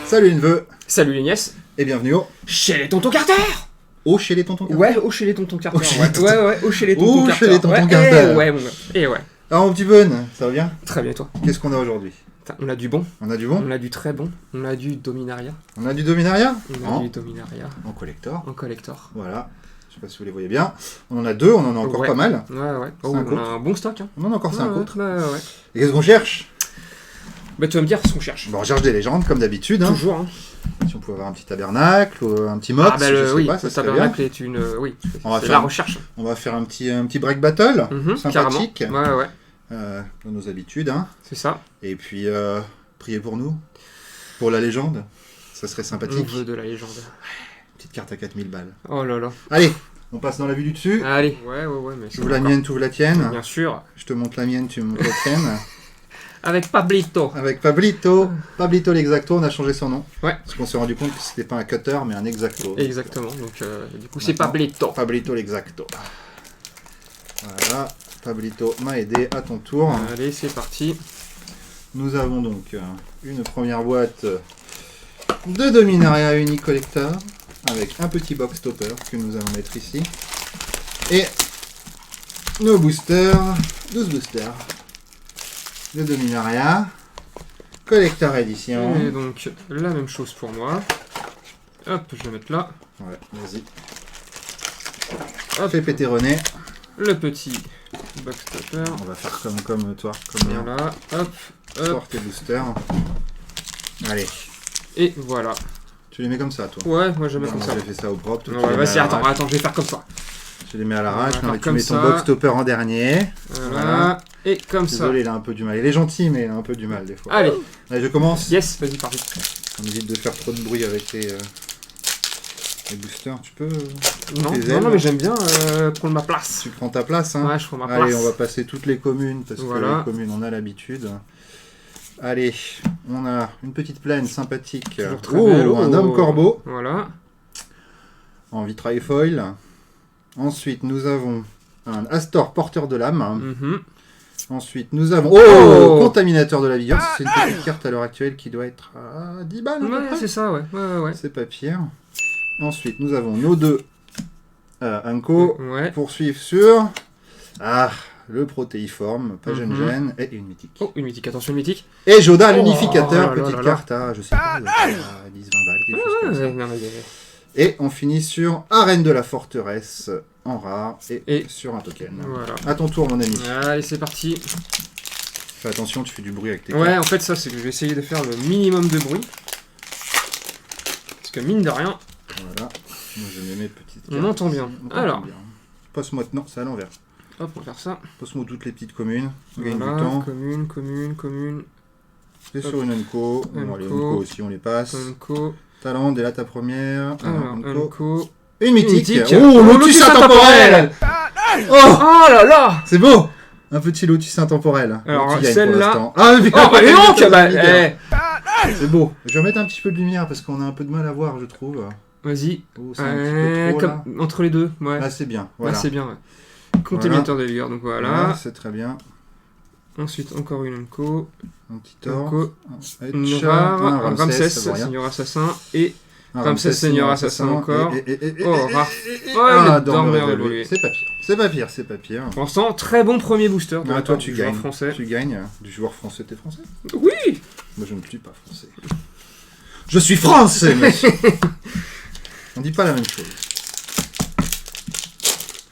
Salut les neveux. Salut les nièces. Et bienvenue au... Chez les tontons Carter. Chez les tontons Carter. Ouais, chez les tontons Carter. Au chez les tontons- Ouais, chez les tontons Carter. chez les tontons Ouais, Carter. Ouais, mon gars. Et ouais. Alors mon petit bon, ça va bien? Très bien, toi. Qu'est-ce qu'on a aujourd'hui? On a du bon. On a du bon? On a du très bon. On a du Dominaria. On a du Dominaria? On a du Dominaria. En collector. En collector. Voilà. Je sais pas si vous les voyez bien. On en a deux, on en a encore pas mal. Ouais. Oh, Cinq on autres. a un bon stock. Hein. On en a encore 5 autres. Ouais. Et qu'est-ce qu'on cherche? Bah, tu vas me dire ce qu'on cherche. Bon, on cherche des légendes comme d'habitude. Hein. Toujours. Hein. Si on pouvait avoir un petit tabernacle ou un petit mox, je sais oui, pas, ça le serait bien. tabernacle est une. Oui, On va c'est faire la recherche. On va faire un petit break battle, sympathique, Carrément. Ouais. dans nos habitudes. Hein. C'est ça. Et puis, priez pour nous, pour la légende, ça serait On sympathique. veut de la légende. Petite carte à 4000 balles. Oh là là. Allez, on passe dans la vue du dessus. Allez. Ouais, mais Tu ouvres la mienne, tu ouvres la tienne. Bien sûr. Je te montre la mienne, tu me montres la tienne. Avec Pablito. Avec Pablito. Pablito l'Exacto, on a changé son nom. Ouais. Parce qu'on s'est rendu compte que c'était pas un cutter, mais un Exacto. Exactement. Donc, du coup, c'est Maintenant, Pablito. Pablito l'Exacto. Voilà, Pablito m'a aidé, à ton tour. Allez, c'est parti. Nous avons donc une première boîte de Dominaria Unique Collector avec un petit box topper que nous allons mettre ici. Et nos boosters, 12 boosters de Dominaria Collector Edition. Et donc, la même chose pour moi. Hop, je vais mettre là. Ouais, vas-y. Hop, Fais péter René. le petit box topper. On va faire comme toi, comme bien. Voilà, hop. Sors tes boosters. Allez, Et voilà. tu les mets comme ça, toi. Ouais, moi je mets Bon, comme ça. j'ai fait ça au propre. Toi, tu Ouais, les mets vas-y, à attends, l'arrache. je vais faire comme ça. Tu les mets à l'arrache. On va Non, mais faire tu comme mets ton ça. box topper en dernier. Voilà. Et comme Désolé, il a un peu du mal. Il est gentil, mais il a un peu du mal des fois. ça. Allez, Allez, je commence. yes, vas-y, parti. On évite de faire trop de bruit avec les boosters. Tu peux Non, tes ailes, mais j'aime bien prendre ma place. Tu prends ta place, hein. Ouais, je prends ma Allez, place. on va passer toutes les communes, parce que Voilà. les communes, on a l'habitude. Allez, on a une petite plaine sympathique. Toujours très belle. Un homme corbeau Voilà. en vitrail foil. Ensuite, nous avons un Astor porteur de l'âme. Mhm. Ensuite, nous avons... Oh Contaminateur de la vigueur. C'est une petite carte à l'heure actuelle qui doit être à 10 balles. à peu Ouais, près. c'est ça, ouais. C'est pas pire. Ensuite, nous avons nos deux Anko. Ouais. Poursuivre sur... le protéiforme, pas gène, et une mythique. Oh, une mythique, attention, une mythique. Et Joda, Oh l'unificateur, là là petite là là. carte à, je sais pas, à 10-20 balles, quelque chose comme ça. Ouais, non, mais- Et on finit sur Arène de la Forteresse, en rare, et sur un token. Voilà. À ton tour, mon ami. Allez, c'est parti. Fais attention, tu fais du bruit avec tes Ouais, cartes. en fait, ça, c'est que je vais essayer de faire le minimum de bruit. Parce que mine de rien, Voilà. Moi, je mets mes petites On cartes. entend bien. On Alors. entend bien. Passe-moi... Non, c'est à l'envers. hop, on va faire ça. Passe-moi toutes les petites communes. On gagne du Voilà, temps. commune. Et Hop. sur une Unco. Bon, les Unco. Unco aussi, on les passe. Unco. Talent, et là ta première. Alors, Unco. Unco. Une mythique. mythique. Oh, Oh, Lotus Lotus intemporel. Oh, Oh là là. c'est beau. Un petit Lotus intemporel. Alors, Tu gagnes pour celle-là- l'instant. Ah, mais Oh, bah, dis donc, bah, C'est beau. Je vais remettre un petit peu de lumière parce qu'on a un peu de mal à voir, je trouve. Vas-y. Oh, c'est un petit peu trop, là. Entre les deux, ouais. Là, c'est bien. Ouais, Voilà. c'est bien, ouais. Contaminateur de vigueur, donc voilà. C'est très bien. Ensuite, encore une Unco. Un petit or. Unco. Un Une chat, rare. un Un Ramsès, Ramsès, ça vaut rien. Seigneur Assassin. Et Un Ramsès, Seigneur Assassin encore. Oh, rare. Ah, le dormeur dormeur évolué. évolué. C'est pas pire. C'est pas pire, c'est pas pire. Pour l'instant, très bon premier booster de Ah, la toi, part tu du joueur gagnes. français. Tu gagnes. Du joueur français, t'es français? Oui. Moi, je ne suis pas français. Je suis français, monsieur. On dit pas la même chose.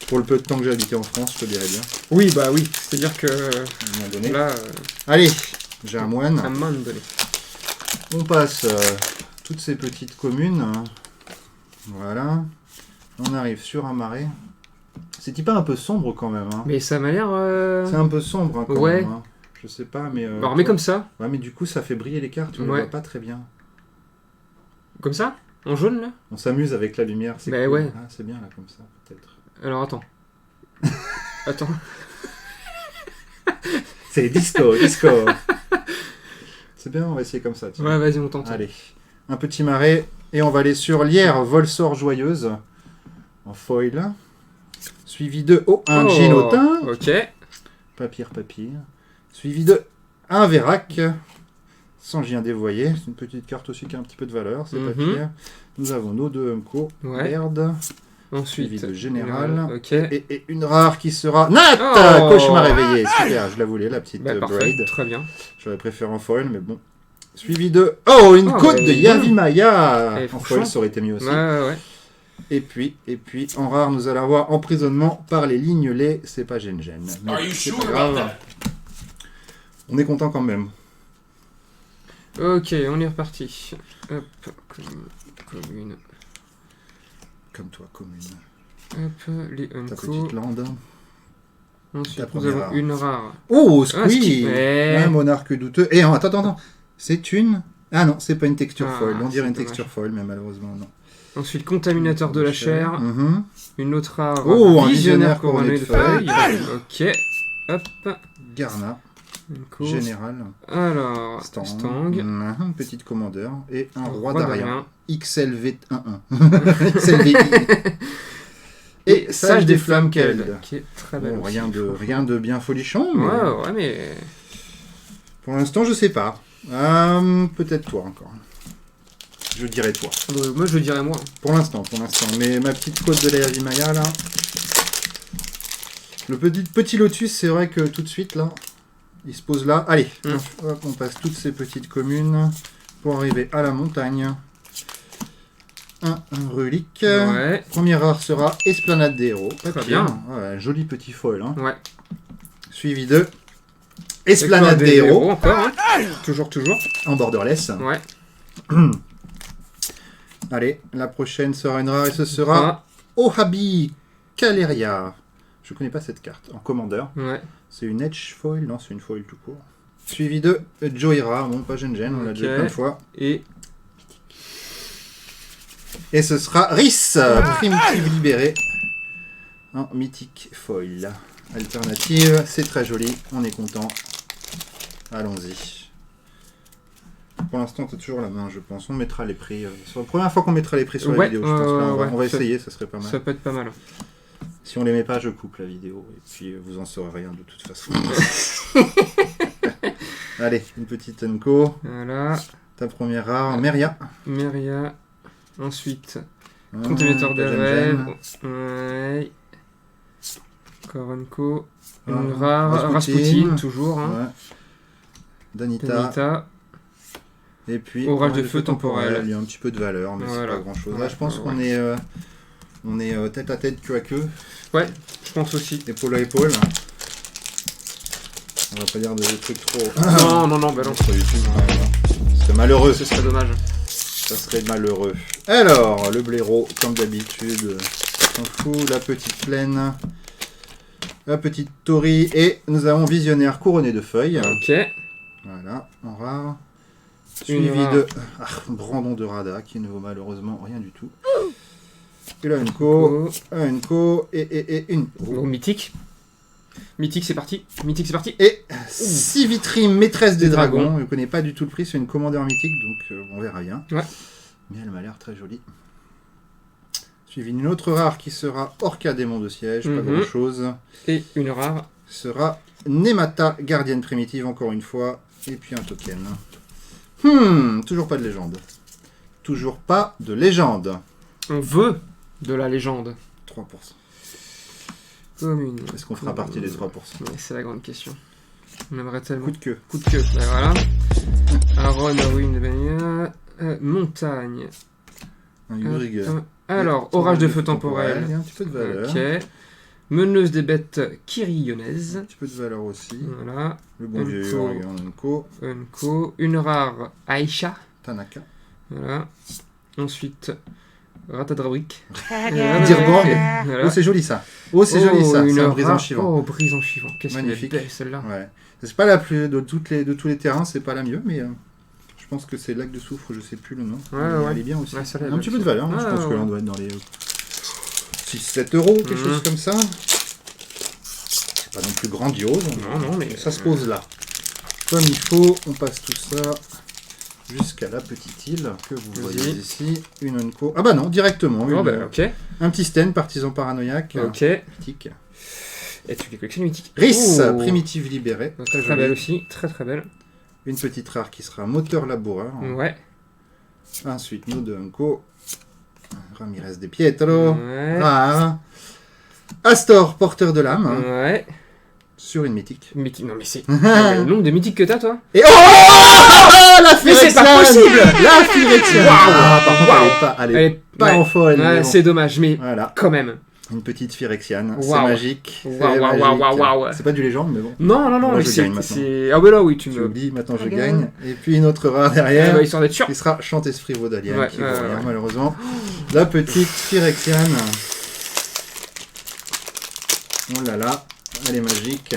Pour le peu de temps que j'ai habité en France, je te dirais bien. Oui, bah oui. C'est-à-dire que À un moment donné. là, Allez, j'ai un moine. à un moment donné. On passe toutes ces petites communes. Voilà. On arrive sur un marais. C'est pas un peu sombre quand même. Hein. Mais ça m'a l'air. C'est un peu sombre hein, quand Ouais. même. Hein. Je sais pas, mais. Bah, remets comme ça. Ouais, mais du coup, ça fait briller les cartes. On les Ouais. voit pas très bien. Comme ça. En jaune là. On s'amuse avec la lumière. C'est Bah cool. ouais. Ah, c'est bien là comme ça, peut-être. Alors attends. Attends. C'est disco, disco. C'est bien, on va essayer comme ça. tiens. Ouais, vas-y, on tente. Allez, un petit marais. Et on va aller sur Lierre, Volsor Joyeuse. En foil. Suivi de un Gilotin. Ok. Papier. Suivi de un Vérac. sans Gien dévoyé. C'est une petite carte aussi qui a un petit peu de valeur, c'est pas Mhm. pire. Nous avons nos 2 Humco, Ouais. merde, Ensuite, suivi de général. Ok. Et une rare qui sera... Nat Oh Cauchemar réveillé, super, je la voulais, la petite Bah, parfait, Braid. très bien. J'aurais préféré en foil, mais bon. Suivi de... Oh, une Oh, côte mais de Yavi Maya. Eh, En franchement. foil, ça aurait été mieux aussi. Ouais. Et puis, en rare, nous allons avoir emprisonnement par les lignes lait. C'est pas gêne. Mais Are you c'est sure pas about grave. that? On est content quand même. Ok, on est reparti. Hop, commune. Comme toi, commune. Hop, les Ta Unco. petite lande. Ensuite, ta nous première avons rare. une rare. Oh, Ah, Squee Squee. Ouais. Un monarque douteux. Et attends. C'est une... Ah non, c'est pas une texture Ah, foil. On dirait c'est une dommage. texture foil, mais malheureusement, non. Ensuite, contaminateur de la chair. Mhm. Une autre rare. Oh, un visionnaire visionnaire couronné de couronné de feuilles. Ok. Hop. Garna, Unco. général. Alors, Stang. Une petite commandeur. Et un roi Roi d'Arien. XLV11. XLVI. Et Sage des Flammes Keld. Keld. Qui est très belle. Bon, aussi. rien de bien folichon, mais Ouais, mais. pour l'instant, je sais pas. Peut-être toi encore. Je dirais toi. Moi, je dirais moi. Pour l'instant. Mais ma petite côte de la Maya, là. Le petit lotus, c'est vrai que tout de suite, là, il se pose là. Allez, hop, on passe toutes ces petites communes pour arriver à la montagne. Un relique. Ouais. Première rare sera Esplanade des héros. Très Pas bien. pire. Ouais, joli petit foil. Hein. Ouais. Suivi de Esplanade des héros. Encore, hein. Toujours. En borderless. Ouais. Allez, la prochaine sera une rare et ce sera Ah, Ohabi Kaleria. Je connais pas cette carte. En commandeur. ouais. C'est une edge foil. Non, c'est une foil tout court. Suivi de Joira. Bon, pas gêne, on l'a déjà Ok. plein de fois. Et Et ce sera Rhys, primitive libérée. En mythique foil. Alternative, c'est très joli. On est content. Allons-y. Pour l'instant, t'as toujours la main, je pense. On mettra les prix. C'est la première fois qu'on mettra les prix sur la Ouais, vidéo, je pense. Là, on va ouais, ça- essayer, ça serait pas mal. ça peut être pas mal. Si on les met pas, je coupe la vidéo. Et puis, vous en saurez rien de toute façon. Allez, une petite Unco. Voilà. Ta première rare, Meria. Meria. Ensuite, Hein, contaminateur des ta rêves. Gem. Ouais. Koronko. Ah, Une rare. Rasputin. Rasputin, toujours. Hein. Ouais. Danita. Danita. Et puis, Orage de feu temporel. Il y a un petit peu de valeur, mais c'est Voilà. pas grand chose. Ouais, Là, je pense ouais, qu'on est, on est tête à tête, queue à queue, Ouais, je pense aussi. épaule à épaule. On va pas dire des trucs trop. Non, bah non. Pas du tout, ouais. C'est malheureux. Ce serait dommage. Ça serait malheureux. Alors, le blaireau, comme d'habitude, on s'en fout. La petite plaine, la petite tori, et nous avons visionnaire couronné de feuilles. Ok. Voilà, en rare. Une Suivi rare. de Brandon de Rada, qui ne vaut malheureusement rien du tout. Et là, une co, et une. Oh, mythique. Mythique, c'est parti. Et Civitri, maîtresse des Des dragons. dragons. Je ne connais pas du tout le prix, c'est une commandeur mythique, donc on verra bien. Ouais. Mais elle m'a l'air très jolie. Suivi d'une autre rare qui sera Orca démon de siège, pas Mhm. grand chose. Et une rare. Sera Nemata, gardienne primitive, encore une fois. Et puis un token. Toujours pas de légende. Toujours pas de légende. On veut de la légende. 3%. Commune. Est-ce qu'on fera partie des 3%? Ouais, c'est la grande question. On aimerait tellement. Coup de queue. Coup de queue. Bah, voilà. Aaron, ruine de Bania. Montagne. Un Urigue. Alors, orage de feu temporel. Il y a un petit peu de valeur. Ok. Meneuse des bêtes Kirionaise. Un petit peu de valeur aussi. Voilà. Le bon vieux Unco. Urigue en Unco. Unco. Une rare Aisha. Tanaka. Voilà. Ensuite, Ratadrawik. Dirborg. Voilà. Oh, c'est joli ça. Oh, c'est joli ça. une C'est un brisant rare- suivant. Oh, brisant suivant. Qu'est-ce qu'elle est Magnifique. belle celle-là. Ouais. C'est pas la plus de tous les terrains, c'est pas la mieux, mais je pense que c'est Lac de Soufre, je sais plus le nom. Ouais, Mais ouais. Elle est bien aussi. Ouais, celle-là, un elle est petit belle peu de valeur, hein. aussi. Je pense Ouais, que là ouais. on doit être dans les 6-7 euros, quelque chose comme ça. C'est pas non plus grandiose. Non, mais Ça se pose là. Comme il faut, on passe tout ça jusqu'à la petite île que vous voyez Vas-y. ici. Une Unco. Ah bah non, directement. Oh, une- bah, ok. Un petit stand, partisan paranoïaque. Ok. Mythique. Et tu les collections mythiques. Rhys, Oh. primitive libérée. Très joli. belle aussi. Très belle. Une petite rare qui sera moteur laboureur. Ouais. Ensuite, nous deux Unco. Ramirez de Pietro. Ouais. Rare. Astor, porteur de l'âme. Ouais. Sur une mythique. Mythique. Non, mais c'est. Le nombre de mythiques que t'as, toi? Et oh la Mais c'est Phyrexian. pas possible. La Phyrexian. Waouh. Ah, par contre, Waouh. elle est pas Ouais. en folle. Ouais, mais bon. c'est dommage, mais Voilà, quand même. une petite Phyrexian. C'est Waouh. magique. C'est Waouh, waouh, magique. waouh, waouh. C'est pas du légende, mais bon. Non, non, non, Moi, mais je c'est. gagne maintenant. Ah, bah là, oui, tu Tu me. oublies, maintenant je Ah, gagne. Et puis une autre rare Ah, derrière. bah, histoire d'être sûr. Qui sera Chantesprit Vaudalien, Ouais, qui vaut ouais, rien, ouais. malheureusement. La petite Phyrexian. Oh là là, elle est magique.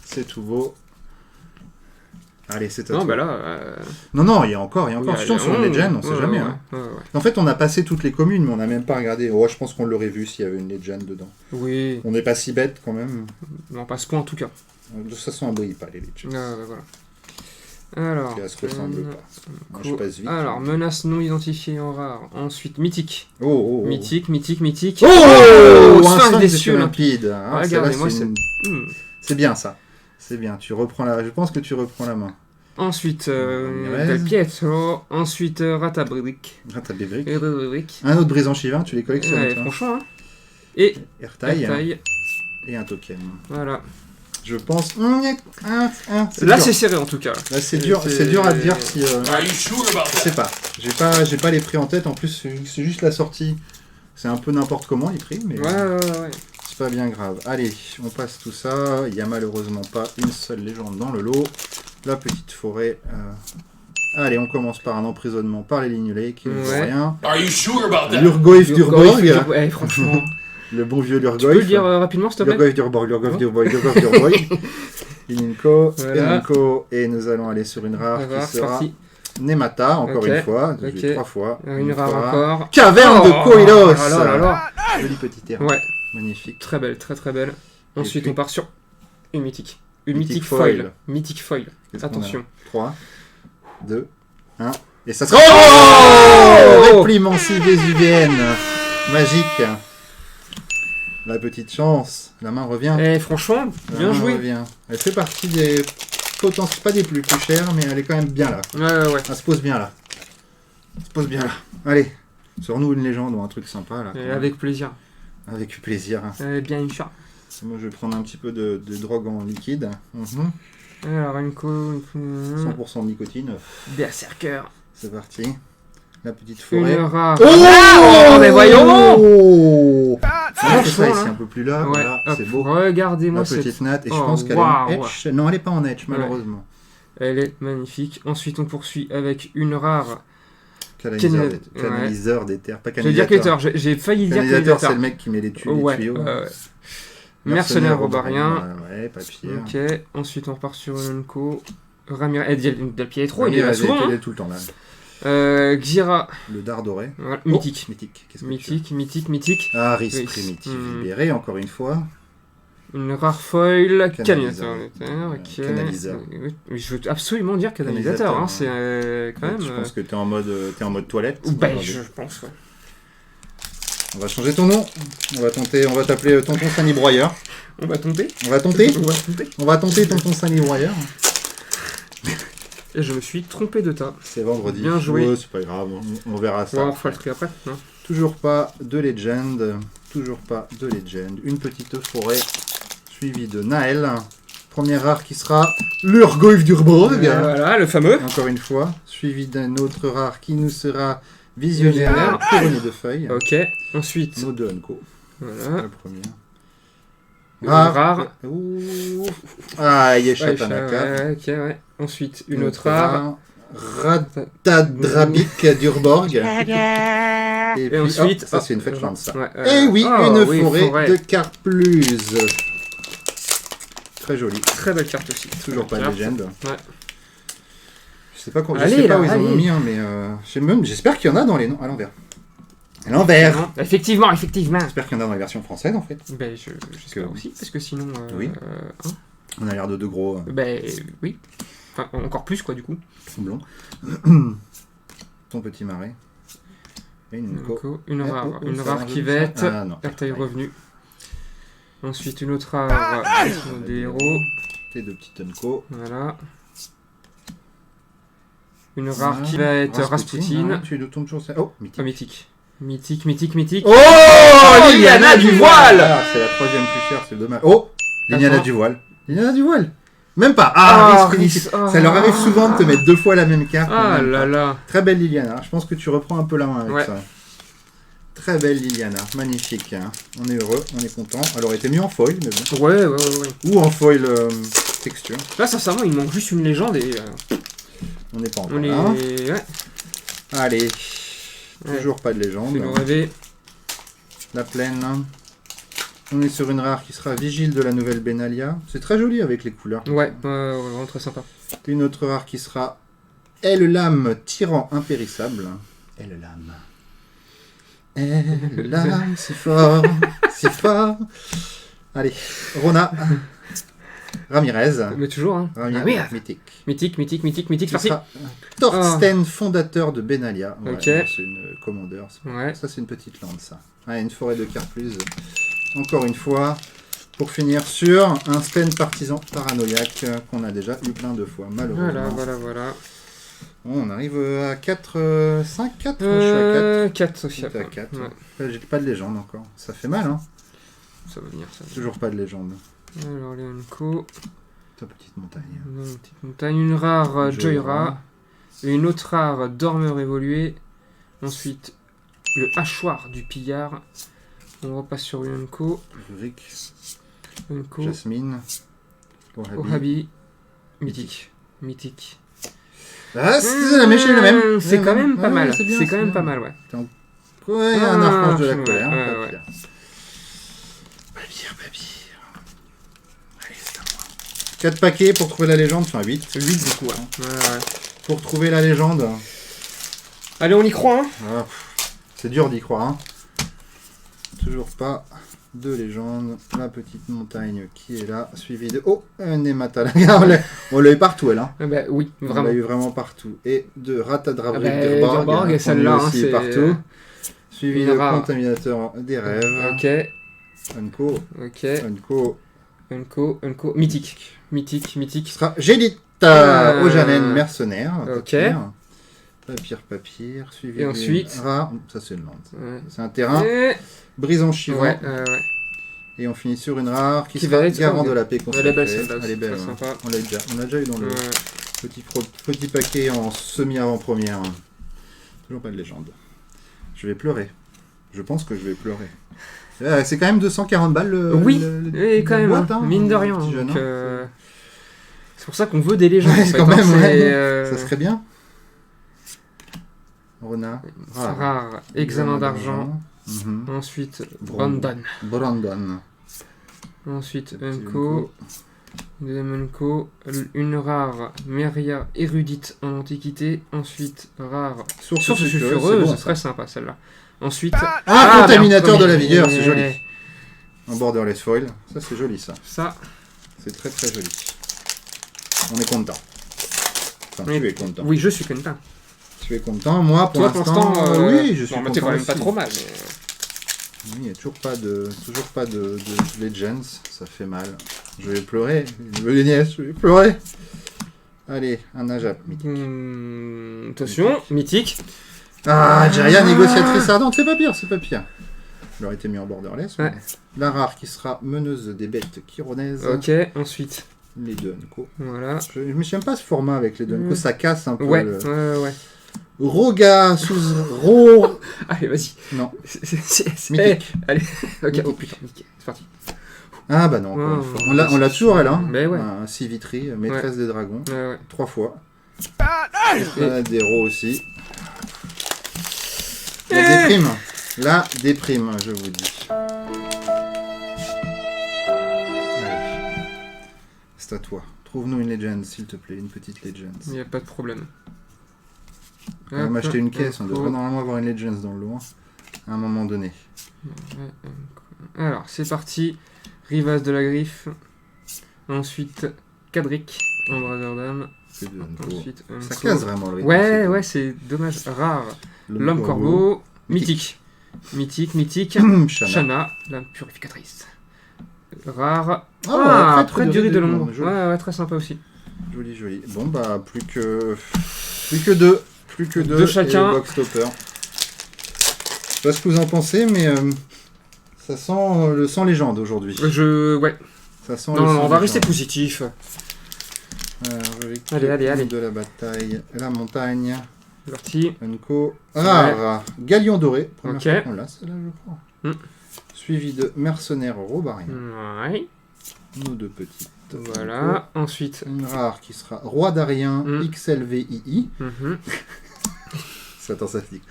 C'est tout beau. Allez, c'est à Non, toi. bah là. Non, non, il y a encore. oui, Attention, sur Legend, on sait ouais, jamais. ouais, Hein. ouais, ouais. En fait, on a passé toutes les communes, mais on n'a même pas regardé. Oh, je pense qu'on l'aurait vu s'il y avait une Legend dedans. Oui. On n'est pas si bête quand même. Non, pas à ce point en tout cas. De toute façon, on ne brille pas les Legends. Voilà. Alors. Puis elles se ressemblent pas. Moi, je passe vite. Alors, menace non identifiée en rare. Ensuite, mythique. Oh, oh, oh. Mythique. Oh, Sphinx un des des cieux cieux limpides. Ah, celle-là, Regardez-moi, c'est c'est. une- c'est bien ça. C'est bien. Tu reprends la. Je pense que tu reprends la main. Ensuite, Ramirez. Del Pietro. Ensuite, Ratabrick. Ah, t'as des briques. Ratabrick. Un autre brisant chivin, tu les collectionnes. Ouais, toi. franchement, hein. Et Airtail taille. et un token. Voilà. Je pense. Là, c'est serré en tout cas. Là, c'est dur à dire si. Are you sure about Je sais pas. J'ai pas les prix en tête. En plus, c'est juste la sortie. C'est un peu n'importe comment les prix, mais Ouais. c'est pas bien grave. Allez, on passe tout ça. Il y a malheureusement pas une seule légende dans le lot. La petite forêt. Allez, on commence par un emprisonnement par les lignelets qui ne vaut Ouais. rien. Are you sure about that? Lurgoif d'Urborg. Ouais, franchement. Le bon vieux Tu peux Lurgoif. le dire rapidement, s'il te plaît? Lurgoif d'Urborg. Ininko, Voilà. Ininko, et nous allons aller sur une rare Rare, qui sera parti. Nemata, encore Ok, une fois, ok. 3 fois. Une rare fois. encore. Caverne de Oh, Koilos. là là. Joli petit terrain. Ouais, Magnifique. très belle, très belle. Ensuite, puis- on part sur une mythique. Une Mythique mythique foil. foil. Mythique foil. Qu'est-ce qu'on a? Attention. 3, 2, 1. Et ça sera. Oh Réplimancie vésuvienne. Magique. La petite chance. La main revient. Eh, franchement, La bien main joué. revient. Elle fait partie des. Pas des plus chers, mais elle est quand même bien là. Ouais. Elle se pose bien là. Elle se pose bien là. Allez. Sors-nous une légende ou un truc sympa là. Et avec plaisir. Avec plaisir. Bien une chat. Moi je vais prendre un petit peu de drogue en liquide. Mhm. Alors, une co... 100% de nicotine. Berserker. C'est parti. La petite Une forêt. rare. Oh, Oh, mais voyons. Oh c'est ça Franchement, ici hein. un peu plus là. Ouais, Voilà, hop, c'est beau. regardez-moi La cette... petite natte. Et je Oh, pense qu'elle waouh. est en etch. Non, elle est pas en etch malheureusement. Elle est magnifique. Ensuite, on poursuit avec une rare... Canaliseur des terres. Pas Je vais dire canalisateur. canalisateur. J'ai failli dire Canalisateur, c'est canalisateur. le mec qui met les tuyaux. Ouais, les tuyaux. ouais. Mercenaire robarien. Ouais, papier. Ok. Ensuite, on repart sur une co. Ramirez. Del Pietro, il est là Elle souvent. est Hein. tout le temps là. Xira. Le dard doré. Voilà, Oh, mythique. mythique. Qu'est-ce que tu as Mythique. Aris Oui. primitif Hmm. libéré, encore une fois. Une rare foil. Canalisateur. Ok. Canaliseur. Oui, je veux absolument dire canalisateur. Hein. C'est quand même. Je pense que t'es en mode toilette. Ben, je pense, ouais. On va changer ton nom. On va t'appeler Tonton Sunny Broyeur. On va tenter. On va tenter. On va tenter. On va tenter Tonton Sunny Broyeur. Et je me suis trompé de tas. C'est vendredi. Bien joué. Ouais, c'est pas grave, on verra ça. Ouais, on refera le truc après. Non Toujours pas de Legend. Toujours pas de Legend. Une petite forêt suivie de Naël. Première rare qui sera l'Urgoif d'Urborg. Voilà, le fameux. Encore une fois. Suivi d'un autre rare qui nous sera Visionnaire couronné de feuilles. Ok. Ensuite, Nos deux Unco. voilà. La première. Une rare. Ouh. Ah, Ouais, Yeshatanaka. ok, ouais. Ensuite, une autre rare. Ratadrabik d'Urborg. Et, puis, ensuite, hop, ça c'est une Fetchland ça. Ouais, Et oui, oh, une oui, forêt de Carpluse. Très jolie. Très belle carte aussi. Toujours pas de Carte. légende. Ouais. Je sais pas, je Allez, sais pas là, où ils en ont allez. mis, hein, mais j'espère qu'il y en a dans les noms. À l'envers. À l'envers. Non, effectivement. J'espère qu'il y en a dans les versions françaises en fait. Ben, j'espère Que- aussi, parce que sinon... Oui. hein On a l'air de deux gros Ben, oui. Enfin, encore plus, quoi, du coup. blonds. Ton petit marais. Et une Donc, co. une Eh, rare. oh, oh, Une ça rare a qui l'air va de être... ça. Ah non. Taille revenu. Ensuite, une autre rare. Des héros. Tes deux petites Unco. Voilà. Une rare Voilà. qui va être Rasputin. Tu le tombes toujours. Oh, mythique. Oh, mythique. Mythique, mythique, mythique. Oh, Liliana du voile. Ah, c'est la troisième plus chère, c'est dommage. Oh, Liliana Attends. du voile. Liliana du voile. Même pas. Ah, Riz Phoenix. Riz. Ça leur arrive souvent de te mettre 2 fois la même carte. Ah Même là pas. là. Très belle Liliana. Je pense que tu reprends un peu la main avec Ouais. ça. Très belle Liliana. Magnifique. Hein. On est heureux, on est content. Elle aurait été mieux en foil, mais bon. Ouais. Ou en foil texture. Là, sincèrement, il manque juste une légende et On n'est pas encore on est. là. Ouais. Allez. Ouais. Toujours pas de légende. Fais-nous rêver. La plaine. On est sur une rare qui sera Vigile de la nouvelle Benalia. C'est très joli avec les couleurs. Ouais, vraiment très sympa. Une autre rare qui sera Elle Lame Tyran Impérissable. Elle Lame. Elle Lame si fort, si fort. Allez, Rona. Ramirez. Mais toujours, hein. Ramirez, Ah merde. mythique. Mythique, Qui merci. sera Thorsten, fondateur de Benalia. Ouais, Ok. non, c'est une commandeur. Ouais. Ça, c'est une petite lande, ça. Ouais, une forêt de Carpluse. Encore une fois, pour finir sur un Sten partisan paranoïaque qu'on a déjà eu plein de fois, malheureusement. Voilà. Bon, on arrive à 4, 5, 4 Je suis à 4. 4 aussi T'es après. à 4. Ouais. J'ai pas de légende encore. Ça fait mal, hein. Ça va venir, ça. Toujours pas de légende. Alors, Leonco. Ta petite montagne. Une petite montagne. Une rare Joyra. Une autre rare Dormeur évolué. Ensuite, le hachoir du pillard. On repasse sur Leonco. Rick, Leonco. Jasmine, Ohabi. Mythique. Ah, c'est la mèche est la même. C'est quand même pas Ouais, mal. c'est bien, C'est quand même bien. pas mal, ouais. Ouais, un archange de la ouais, colère. ouais. Papir. Allez, c'est à moi. 4 paquets pour trouver la légende, enfin 8. 8 du coup, ouais. Pour trouver la légende. Allez, on y croit, hein. Ah, c'est dur d'y croire. Hein. Toujours pas de légende. La petite montagne qui est là, suivie de... Oh, un Nematala. On l'a eu partout, elle. Hein. Ah bah oui, On vraiment. l'a eu vraiment partout. Et de Ratadravrik Ah bah, Dirborg, Dirborg, et qu'on celle-là, a hein, aussi c'est- partout. Suivi une de rare. Contaminateur des rêves. Ok. Unco. Unco. Mythique. Qui Sera Gélita Ojanen mercenaire. Ok. Papir. Suivi Et d'une ensuite rare. Ça, c'est une lande. Ouais. C'est un terrain. Et... Brisant Chivant. Ouais. Et on finit sur une rare qui Qui sera va être- garant de la paix Elle est belle, consacrée. celle-là, Elle est belle. très hein. sympa. On l'a déjà eu dans le petit paquet en semi-avant-première. Toujours pas de légende. Je vais pleurer. Je pense que je vais pleurer. C'est quand même 240 balles le. Oui, le- et quand la même, boîte, hein, hein, mine de le rien. petit jeune, Donc, hein. c'est pour ça qu'on veut des légendes. Ouais, en fait, quand même, hein, ouais. c'est, Ça serait bien. Rona. Rare. Examen d'argent. Mhm. Ensuite, Brandon. Brandon. Ensuite, Le petit Unco. Deuxième Unco. Une rare Meria érudite en antiquité. Ensuite, rare Source Source sulfureuse, sulfureuse. c'est bon, C'est très sympa celle-là. Ensuite, contaminateur merde, de la vigueur, mais- c'est joli. Un borderless foil. Ça, c'est joli, ça. Ça, C'est très très joli. On est content. Enfin, Oui. tu es content. oui, je suis content. Tu es content. Moi, pour Toi, pour l'instant, l'instant, oui, je suis bon, content. t'es quand même pas aussi. trop mal. Oui, il n'y a toujours pas de Legends. Ça fait mal. Je vais pleurer. Les nièces, je vais pleurer. Allez, un Ajap. Attention, mythique. Ah, Jeria, négociatrice ardente. C'est pas pire, c'est pas pire. Il aurait été mis en borderless. Ouais. La rare qui sera meneuse des bêtes chironaises. Ok, ensuite, Les deux Unco. voilà. Je me souviens pas ce format avec les deux Unco. Ça casse un peu. Ouais, le... ouais. Roga sous... Allez, vas-y. Non. Mythique. Allez, ok, Mythique. oh putain, nickel, c'est parti. Ah bah non, encore Ouais, une fois. ouais, On l'a toujours, elle, hein. Mais ouais. Un Sivitri, maîtresse des dragons. Ouais. 3 fois. Et- Des héros aussi. La déprime. La déprime, je vous dis. Allez. C'est à toi. Trouve-nous une Legend, s'il te plaît. Une petite Legend. Il n'y a pas de problème. On va m'acheter une caisse. On Unco. devrait normalement avoir une Legends dans le lot. À un moment donné. Alors, c'est parti. Rivas de la Griffe. Ensuite, Cadric en Brazerdam. C'est de Unco. Ensuite, Ça Unco. casse vraiment le rythme. Ouais, c'est dommage. Rare. L'homme corbeau. Mythique. Mythique. Shana. Shana, la purificatrice. Rare. Ah, prêtre prêtre du riz de l'ombre. joli. Ouais, très sympa aussi. Joli. Bon, bah, plus que Plus que deux. Plus que deux. Deux chacun. Et box topper. Je sais pas ce que vous en pensez, mais ça sent le sang légende aujourd'hui. Ouais. Ça sent Non, le sang on va légende. rester positif. Allez. De la bataille, la montagne, C'est parti. Unco, rare, Galion doré, première Ok. fois qu'on l'a, celle-là je crois. Suivi de mercenaire robarien, Ouais. nos deux petites. Voilà. Ensuite. Une rare qui sera roi d'Arien, XLVII. Attends, ça se dit.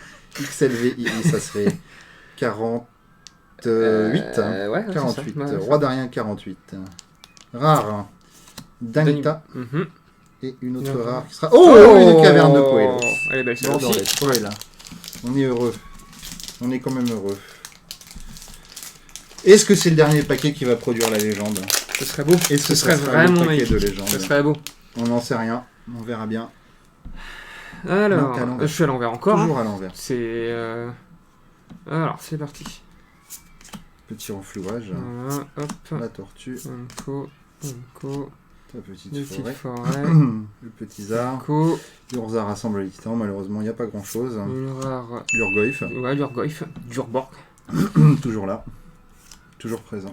XLVII, ça serait 48. Ouais, 48. c'est ça. Roi d'Arien 48. Rare, Danita. Et une autre Bien. rare qui sera... Oh, une caverne de Poelos. Elle est belle celle-là Borderless, aussi. ouais, là. On est heureux. On est quand même heureux. Est-ce que c'est le dernier paquet qui va produire la légende? Ce serait beau. Est-ce que Ce serait ça sera vraiment le paquet magnifique. de légende? Ce serait beau. On n'en sait rien. On verra bien. Alors, Donc, à l'envers. je suis à l'envers encore. Toujours à l'envers. C'est... Alors, c'est parti. Petit renflouage. Voilà, hop. La tortue. Unco. Ta petite Une forêt. petite forêt. Le petit zar. Unco. Urza rassemble les titans. Malheureusement, il n'y a pas grand-chose. Une rare... L'Urgoyf. Ouais, l'Urgoyf. Durborg. Toujours là. Toujours présent.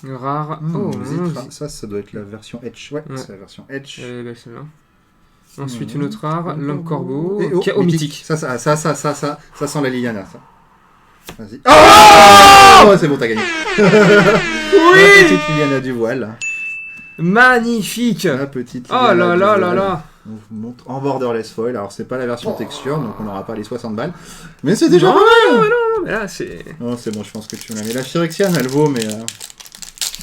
Une rare... Oh, Zitra. Ça doit être la version Edge. Ouais, Ouais. c'est la version Edge. Elle est belle celle-là. Ensuite, une autre rare, l'homme corbeau. Et Ok, au mythique. Ça sent la Liliana, ça. Vas-y. Oh, c'est bon, t'as gagné. La Oui. petite Liliana du voile. Magnifique. La petite Oh Liliana là du là voile. là là. On vous montre en borderless foil. Alors, c'est pas la version texture, donc on n'aura pas les 60 balles. Mais c'est déjà Non, pas mal. non, mais là, c'est... Non, c'est bon, je pense que tu me l'as mis. La Phyrexiane, elle vaut, mais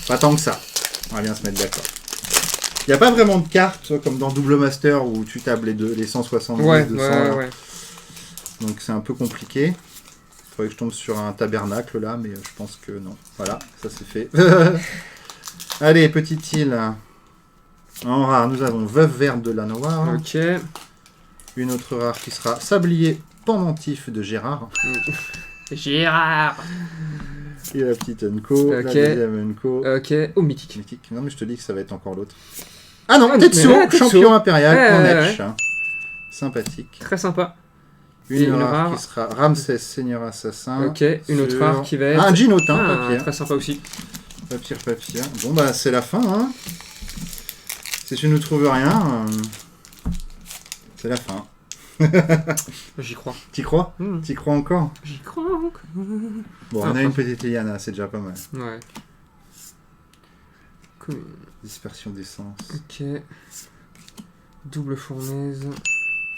pas tant que ça. On va bien se mettre d'accord. Il n'y a pas vraiment de carte, tu vois, comme dans Double Master où tu tables les 170, Ouais, 200. ouais, là. ouais. Donc c'est un peu compliqué. Il faudrait que je tombe sur un tabernacle là, mais je pense que non. Voilà, ça c'est fait. Allez, petite île. En rare, nous avons Veuve Verte de la Noire. Ok. Une autre rare qui sera Sablier Pendentif de Gérard. Gérard. Et la petite Unco. La Ok. deuxième Unco. Ok, au mythique. Mythique. Non, mais je te dis que ça va être encore l'autre. Ah non, Ah, Tetsuo, mais ouais, Tetsuo. champion impérial en Ouais. Edge. Sympathique. Très sympa. Une, Et une rare, rare. qui sera Ramsès, Seigneur Assassin. Ok, une autre sur- rare qui va être... Ah, un Ginotin, Ah, papier. très sympa aussi. Papier. Bon, bah, c'est la fin, hein. Si tu ne trouves rien, c'est la fin. J'y crois. T'y crois? Hmm. T'y crois encore? J'y crois encore. Bon, on a une petite Liliana, c'est déjà pas mal. Ouais. Cool. Dispersion d'essence. Ok. Double fournaise.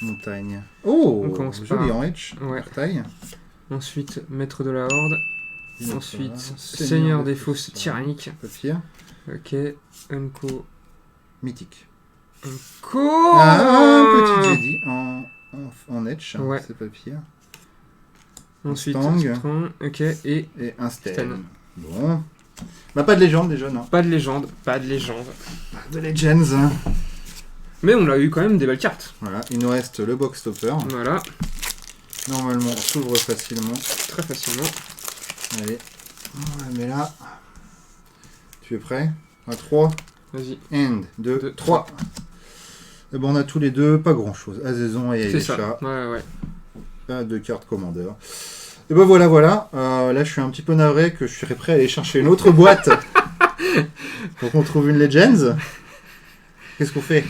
Montagne. Oh, On commence joli par- en Edge. Ouais. Taille. Ensuite, maître de la horde. Une Ensuite, autre rare. seigneur des fosses tyranniques. Papier. Ok. Unco. Mythique. Unco. Ah, petit Jedi en Edge. Ouais. C'est papier. Ensuite, Stang. Stang. Ok. Et Et un Sten. Sten. Bon. Bah, pas de légende déjà, non. pas de légende. Pas de légende. Pas de Legends. Hein. Mais on a eu quand même des belles cartes. Voilà, il nous reste le box topper. Voilà. Normalement, on s'ouvre facilement. Très facilement. Allez, on la met là. Tu es prêt? À 3. Vas-y. 1, 2, Deux, 3. Et bon, on a tous les deux pas grand chose. Azezon et C'est ça. Aïcha. Ouais. Pas de carte commandeur. Et ben voilà. Là, je suis un petit peu navré que je serais prêt à aller chercher une autre boîte pour qu'on trouve une Legends. Qu'est-ce qu'on fait?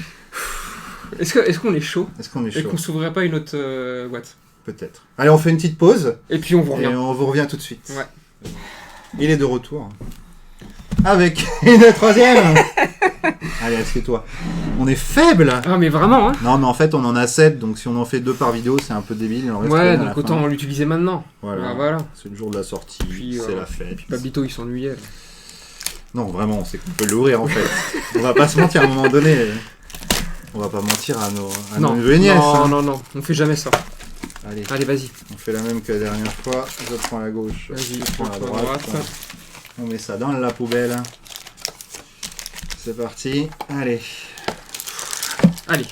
Est-ce qu'on est chaud? Est-ce qu'on est Et chaud? qu'on s'ouvrirait pas une autre boîte? Peut-être. Allez, on fait une petite pause Et puis on vous et revient. on vous revient tout de suite. Ouais. Il est de retour. Avec une troisième. Allez, assieds-toi. On est faible. Ah mais vraiment hein. Non, mais en fait, on en a 7, donc si on en fait 2 par vidéo, c'est un peu débile. Il en reste Ouais, qu'un à donc la fin. autant l'utiliser maintenant. Voilà. Ah, voilà. C'est le jour de la sortie, Puis, c'est la fête. Babito il s'ennuyait. là. Non, vraiment, c'est qu'on peut l'ouvrir en fait. On va pas se mentir à un moment donné. On va pas mentir à nos neveux et nièces. non, hein. non, on fait jamais ça. Allez, Allez, vas-y. on fait la même que la dernière fois. Je prends la gauche, Vas-y, je prends la je prends droite. la droite. On met ça dans la poubelle. C'est parti. Allez. Allez.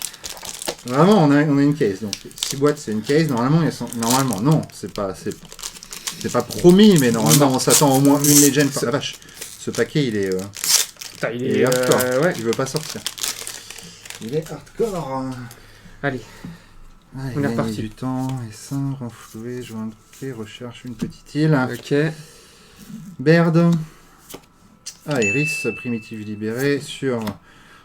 Vraiment, on a une case. Donc, 6 boîtes, c'est une case. Normalement, normalement, non, c'est pas promis, mais normalement, Non. on s'attend au moins une legend. La vache, ce paquet, il est, Putain, il il est est hardcore. ouais. Il veut pas sortir. Il est hardcore. Allez, Allez, on est gagner reparti. du temps, essaim, renflouer, joindre, recherche une petite île. Ok. Baird. Ah, Iris, primitive libérée sur...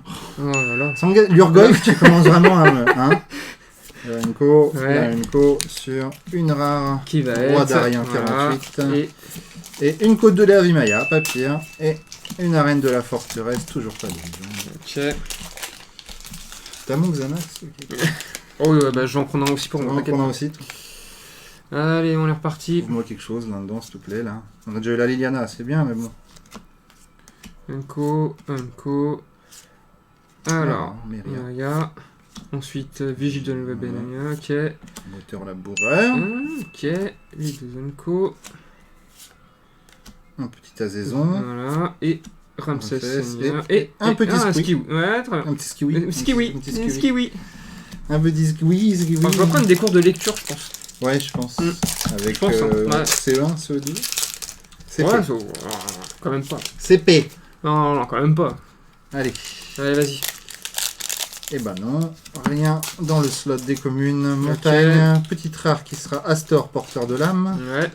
Oh là là. L'Urgoyf, tu commences vraiment à me... Hein Larenko, Ouais. Larenko sur une rare, Qui va Roi être d'Arien voilà. 48. Et une côte de la Vimaya, pas pire. Et une arène de la forteresse, toujours pas de vision. Ok. T'as mon Xanax? Ok. Oh, bah, j'en prends un aussi pour moi. On t'inquiète en a pas. aussi. Allez, on est reparti. Trouve-moi quelque chose là-dedans, s'il te plaît. Là. On a déjà eu la Liliana, c'est bien, mais bon. Unco. Alors, Myria. Myria. Ensuite, Vigile de Nouvelle Benania. Ok. Moteur laboureur. Ok. Les deux Unco. Un petit Azaison. Voilà. Et Ramsès Ramsès, Seigneur. et un petit un Squee. Skiwi. Ouais, très bien. Un petit skiwi. Un Skiwi. Un petit Un skiwi. Skiwi. Un petit skiwi. Enfin, je vais prendre des cours de lecture, je pense. Ouais, je pense. Avec Je pense, hein. Ouais. CE1, CE2. CP. Ouais, quand même pas. CP. Non, quand même pas. Allez. Allez, vas-y. Eh ben non, rien dans le slot des communes. Montagne, petite rare qui sera Astor, porteur de l'âme. Ouais.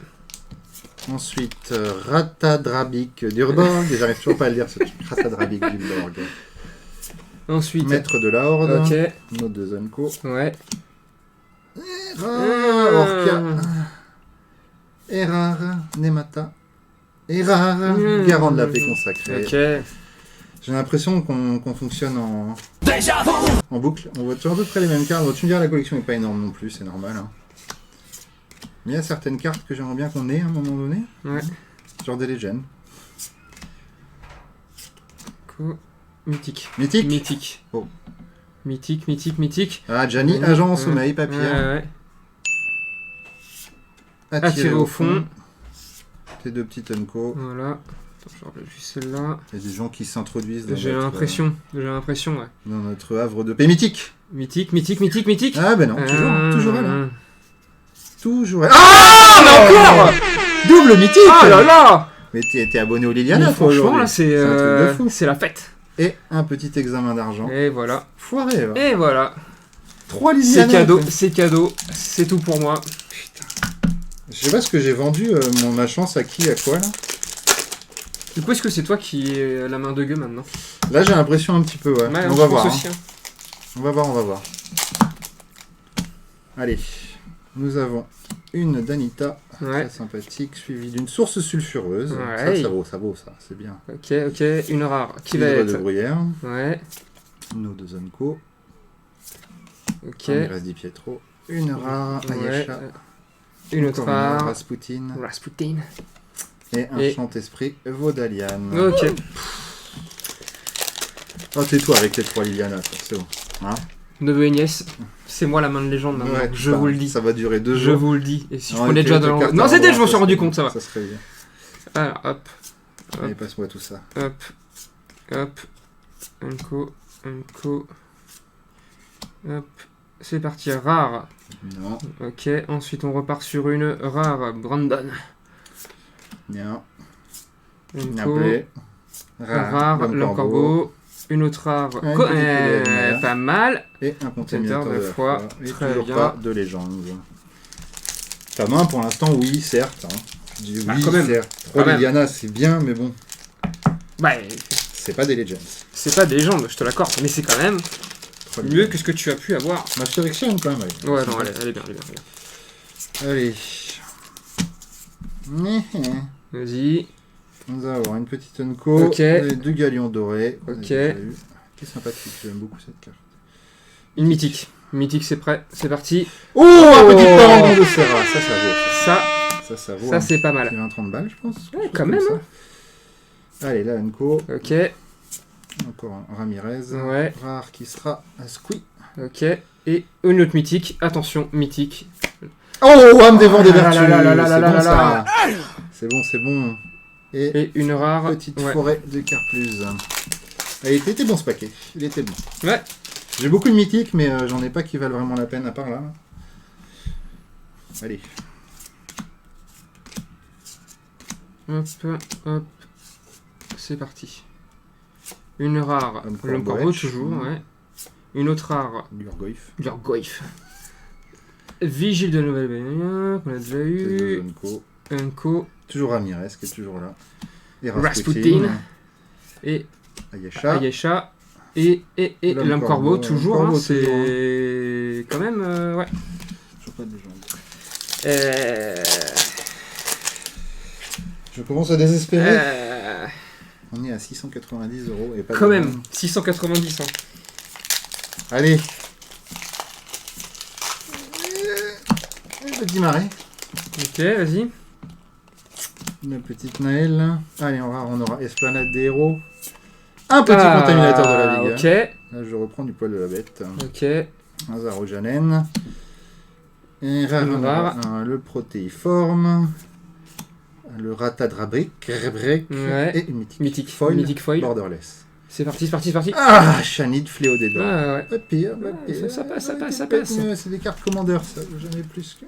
Ensuite, Ratadrabik d'Urborg. J'arrive toujours pas à le dire, ce truc. Ratadrabik d'Urborg. Ensuite. Maître de la Horde. Ok. Nos deux Zonko. Ouais. Orca. Erar, Nemata. Erar, garant de la paix consacrée. Ok. J'ai l'impression qu'on fonctionne en boucle. On voit toujours à peu près les mêmes cartes. Bon, tu me diras, la collection n'est pas énorme non plus, c'est normal. Hein. Mais il y a certaines cartes que j'aimerais bien qu'on ait à un moment donné. Ouais. Genre des Legends. Mythique. Mythique. Mythique. Oh. Mythique. Ah, Gianni, agent en sommeil, papier. Ouais. Attiré au fond. Tes deux petits Unco. Voilà. Attends, je rappelle juste celle-là. Il y a des gens qui s'introduisent dans, J'ai l'impression, ouais. dans notre havre de paix mythique. Mythique. Ah ben non, toujours elle. Hein. Toujours elle. Ah, mais encore Double mythique. Ah là là. Mais t'es abonné au Liliana, Franchement, là, un truc de fou. c'est la fête. Et un petit examen d'argent. Et voilà. Foiré, va. Et voilà. 3 C'est Liliana. cadeau. C'est tout pour moi. Je sais pas ce que j'ai vendu ma chance à qui, à quoi là. Du coup, est-ce que c'est toi qui es la main de gueux maintenant? Là j'ai l'impression un petit peu, ouais. Ouais, on je va pense voir. aussi, Hein. hein. On va voir. Allez, nous avons une Danita, Ouais. très sympathique, suivie d'une source sulfureuse. Ouais. Ça vaut, c'est bien. Ok. Une rare. Qui va Hydre de être? bruyère, Ouais. nos deux Zonko, Ok. Ramirez Di Pietro, une rare Ouais. Ayesha, Une autre encore une rare. Rasputin, Rasputin. et un Et- chant-esprit Vodalian. Ok. Oh, tais-toi avec les 3 Liliana, toi, c'est bon. Hein, Neveu et nièce, c'est moi la main de légende maintenant. ouais, Je vous le dis. Ça va durer 2 Je jours. vous le dis. Et si je Non, prenais et déjà puis, dans tes cartes Non, à c'était, je revendre, m'en suis ça rendu serait compte, ça bien. va. Ça serait bien. Alors, hop. Allez, passe-moi tout ça. Hop. Unco. Hop. C'est parti. Rare. Non, Ok. Ensuite, on repart sur une rare. Brandon. bien. Unco. Nablé. Rare. L'Encorbeau. Une autre rare. Ouais, une petite Liliana. Pas mal. Et un contaminateur de de la foi. foi. Et Très toujours bien. pas de légende. Ta main, pour l'instant, oui, certes. Hein. Je dis Bah, oui, quand même. certes. Quand 3 même. Liliana, c'est bien, mais bon, Bah, c'est pas des Legends. c'est pas des légendes, je te l'accorde. Mais c'est quand même 3 mieux Liliana. que ce que tu as pu avoir. Master Action, quand même. allez. Ouais, non, elle est bien. Allez. Vas-y. Nous allons une petite Unco. Ok. Et 2 galions dorés. qu'on a Ok. déjà eu. Qui est sympathique, j'aime beaucoup cette carte. Une mythique. Mythique, c'est prêt. C'est parti. Oh, un petit parangon de Serra. Ça vaut. Ça, vaut. ça c'est pas mal. 20-30 balles, je pense. Ouais, Quelque chose quand comme même, ça. Allez, là, Unco. Ok. Encore un Ramirez. Ouais. Rare qui sera un Squee. Ok. Et une autre mythique. Attention, mythique. Oh, âme des vents des là vertus. là là là C'est là bon, là ça. C'est bon. Et Et une rare. petite Ouais. forêt de Carpluse. Il était bon ce paquet. Il était bon. Ouais. J'ai beaucoup de mythiques, mais j'en ai pas qui valent vraiment la peine à part là. Allez. Hop. C'est parti. Une rare. Encore L'Encorbeau, Boetch. toujours, ouais. Une autre rare, Lurgoyf. Lurgoyf. Vigile de Nouvelle-Bénin, qu'on a déjà eu. Zonko. Unko. Toujours Ramirez qui est toujours là. Et Rasputin. Et Ayesha. Ayesha. Et l'homme corbeau, toujours. Corbeau, Hein, c'est quand même. Ouais. Toujours pas de légende. Je commence à désespérer. On est à 690 € et pas Quand de même, légende. 690. Hein. Allez. Petit marais. Ok, vas-y. La petite Naël. Allez, on aura Esplanade des héros. Un petit contaminateur de la Ligue. Ok, Là, je reprends du poil de la bête. ok. Un Zarojanen. Et Rare. le protéiforme. Le Ratadrabric. Ouais. Et une mythique. Mythique Foil. Mythique foil. Borderless. C'est parti, c'est parti, c'est parti. Ah, Chanid, Fléau des Dents. Ah ouais. Pas pire, pas Ouais, pire. ça passe, ça passe, ça Peut-être passe. mieux, c'est des cartes commandeurs, ça. Jamais plus que...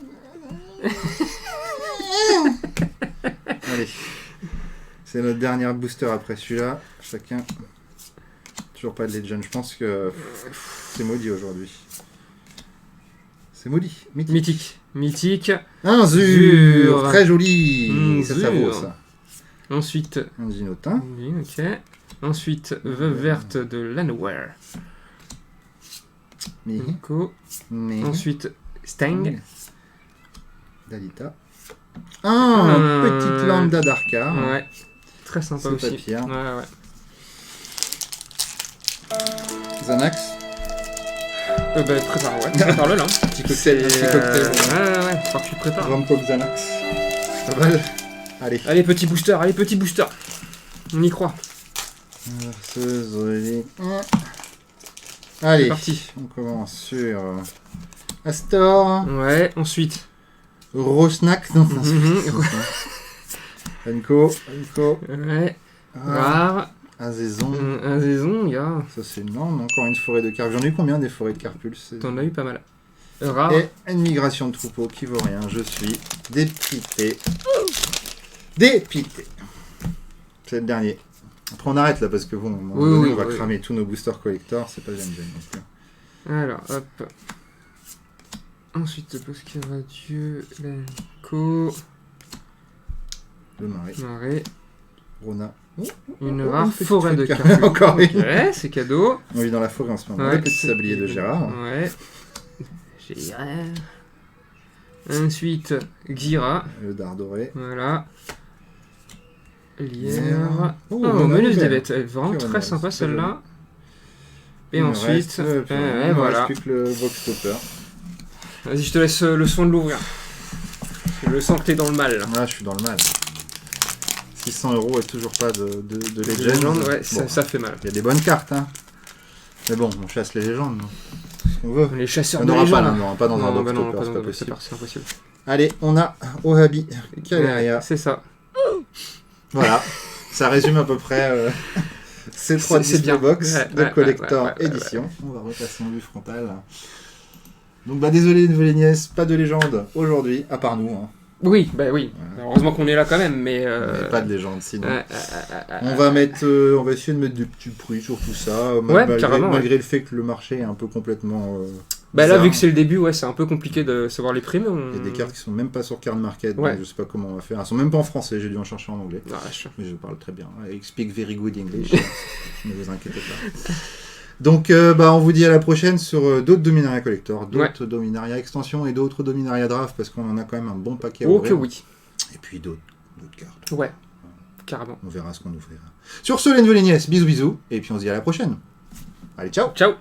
Allez. C'est notre dernier booster après celui-là. Chacun. Toujours pas de Legend. Je pense que c'est maudit aujourd'hui. C'est maudit. Mythique. Mythique. Mythique. Un Zur. Très joli. Ça vaut Zur. ça. Ensuite, Un Ginotin. oui, ok. Ensuite, Veuve verte de Llanowar. Mais. Ensuite, Stang. Dalita. Ah, petite lambda d'Arca. Ouais. Très sympa C'est aussi. pas pire. Ouais, ouais. Xanax. Bah, prépare, ouais. Prépare-le là. Petit cocktail. Petit cocktail. Ouais, faut que tu te prépares. Rampo Xanax. Pas mal. Allez. Allez, petit booster, allez, petit booster. On y croit. Verseuse, relais. Allez. C'est parti. On commence sur Astor. Ouais, ensuite. Rosnack. Non, non, Mhm. Enko. Ouais. Ah, Rare. Azezon. Un saison, gars. Ça c'est énorme. Encore une forêt de carpes. J'en ai eu combien des forêts de carpulce? T'en as eu pas mal. Rare. Et une migration de troupeau qui vaut rien. Je suis dépité. Dépité. C'est le dernier. Après on arrête là parce que bon, à un moment donné, oui, on va oui. cramer tous nos boosters collector. C'est pas gêne non plus. Alors, hop. Ensuite, Bosque Radieux, Lenko, Le marais. Marais, Rona. une Oh, rare une petite forêt de truc. carpes. Encore une. Ouais, c'est cadeau. On est dans la forêt en ce moment. Ouais, Le petit c'est- sablier de Gérard. Ouais. Gérard. Ensuite, Xira. Le dard doré. Voilà. Lierre. Oh, Oh, on a meneuse une des belle. bêtes. Elle est vraiment Quelle très meneuse, sympa très celle-là. Et Il me ensuite, reste, puis il me voilà. reste plus que le box topper. Vas-y, je te laisse le soin de l'ouvrir. Je sens que t'es dans le mal. Là. Là, je suis dans le mal. 600 € et toujours pas de Les Legend. légendes, ouais, Bon, ça fait mal. il y a des bonnes cartes, hein. Mais bon, on chasse les légendes. Non. Ce qu'on veut. Les chasseurs On de n'aura pas, légendes. là, on n'aura pas dans un Non, box bah non, topper, pas c'est dans pas le c'est possible. c'est impossible. Allez, on a Ohabi Caleria. C'est ça. Voilà, ça résume à peu près ces trois C'est display bien. box Ouais, de ouais, collector ouais, édition. On va repasser en vue frontale. Donc bah désolé nouvelle nièce, pas de légende aujourd'hui, à part nous. Hein. Oui, bah oui. Voilà. Heureusement qu'on est là quand même, mais. On n'a pas de légende sinon. ouais, On va mettre, on va essayer de mettre des petits prix sur tout ça, carrément, malgré le fait que le marché est un peu complètement. Bah là, bizarre. vu que c'est le début, ouais, c'est un peu compliqué de savoir les prix, mais on. Il y a des cartes qui sont même pas sur Card Market, Ouais. donc je sais pas comment on va faire. Elles sont même pas en français, j'ai dû en chercher en anglais. Ah, vache. Mais je parle très bien. I speak very good English. Ne vous inquiétez pas. Donc, on vous dit à la prochaine sur d'autres Dominaria Collector, d'autres Dominaria Extension et d'autres Dominaria Draft, parce qu'on en a quand même un bon paquet à Oh ouvrir. que oui. Et puis d'autres cartes. Ouais. Carrément. On verra ce qu'on ouvrira. Sur ce, les nouvelles nièces, bisous bisous, et puis on se dit à la prochaine. Allez, ciao. Ciao.